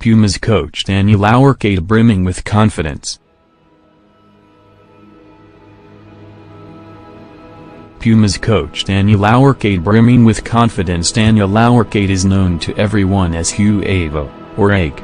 Pumas coach Daniel Hourcade brimming with confidence. Pumas coach Daniel Hourcade brimming with confidence. Daniel Hourcade is known to everyone as Huevo, or egg.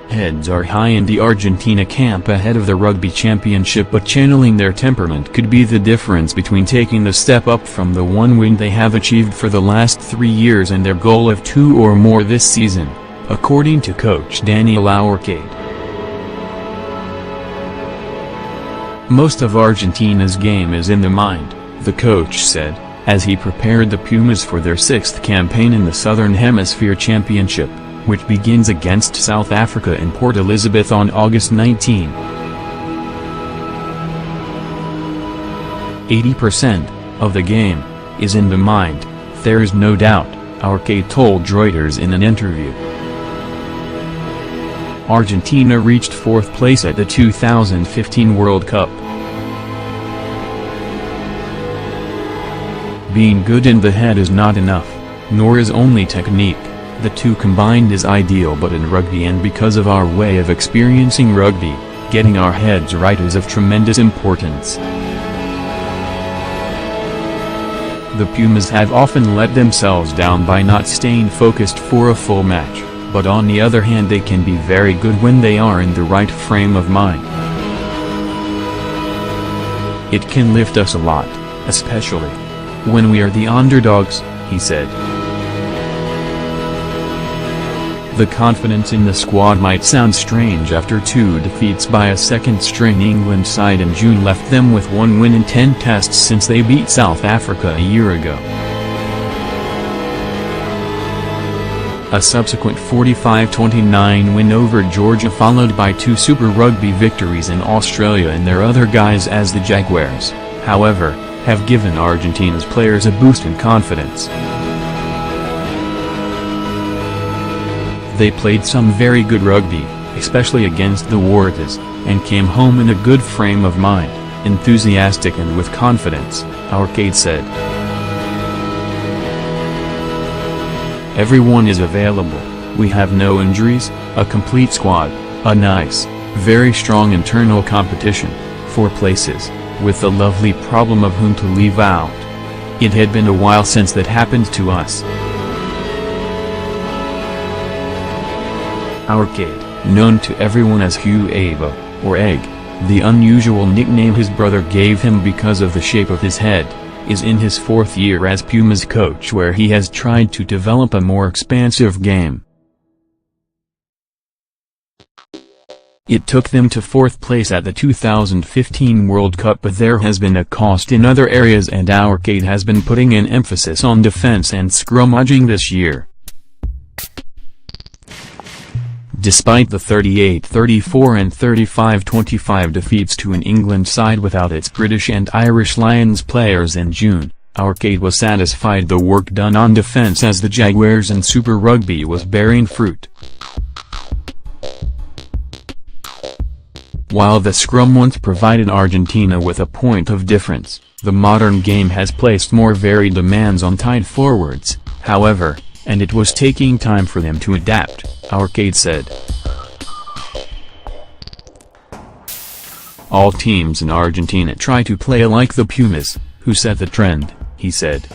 Heads are high in the Argentina camp ahead of the Rugby Championship, but channeling their temperament could be the difference between taking the step up from the one win they have achieved for the last 3 years and their goal of 2 or more this season, according to coach Daniel Hourcade. Most of Argentina's game is in the mind, the coach said, as he prepared the Pumas for their 6th campaign in the Southern Hemisphere Championship, which begins against South Africa in Port Elizabeth on August 19. 80% of the game is in the mind, there is no doubt, Hourcade told Reuters in an interview. Argentina reached 4th place at the 2015 World Cup. Being good in the head is not enough, nor is only technique. The two combined is ideal, but in rugby and because of our way of experiencing rugby, getting our heads right is of tremendous importance. The Pumas have often let themselves down by not staying focused for a full match, but on the other hand they can be very good when they are in the right frame of mind. It can lift us a lot, especially when we are the underdogs, he said. The confidence in the squad might sound strange after 2 defeats by a second-string England side in June left them with 1 win in 10 tests since they beat South Africa a year ago. A subsequent 45-29 win over Georgia followed by 2 Super Rugby victories in Australia, and their other guys as the Jaguars, however, have given Argentina's players a boost in confidence. They played some very good rugby, especially against the Reuters, and came home in a good frame of mind, enthusiastic and with confidence, Hourcade said. Everyone is available, we have no injuries, a complete squad, a nice, very strong internal competition, 4 places, with the lovely problem of whom to leave out. It had been a while since that happened to us. Hourcade, known to everyone as Huevo, or egg, the unusual nickname his brother gave him because of the shape of his head, is in his 4th year as Pumas coach, where he has tried to develop a more expansive game. It took them to 4th place at the 2015 World Cup, but there has been a cost in other areas, and Hourcade has been putting an emphasis on defense and scrummaging this year. Despite the 38-34 and 35-25 defeats to an England side without its British and Irish Lions players in June, Hourcade was satisfied the work done on defence as the Jaguars and Super Rugby was bearing fruit. While the scrum once provided Argentina with a point of difference, the modern game has placed more varied demands on tight forwards, however, and it was taking time for them to adapt, Hourcade said. All teams in Argentina try to play like the Pumas, who set the trend, he said.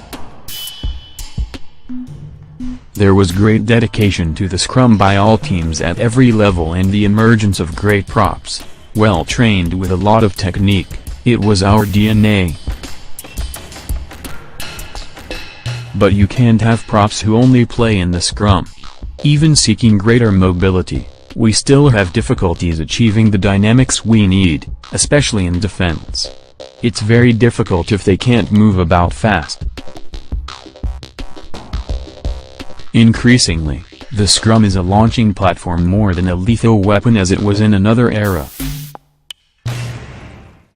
There was great dedication to the scrum by all teams at every level and the emergence of great props, well trained with a lot of technique. It was our DNA. But you can't have props who only play in the scrum. Even seeking greater mobility, we still have difficulties achieving the dynamics we need, especially in defense. It's very difficult if they can't move about fast. Increasingly, the scrum is a launching platform more than a lethal weapon as it was in another era.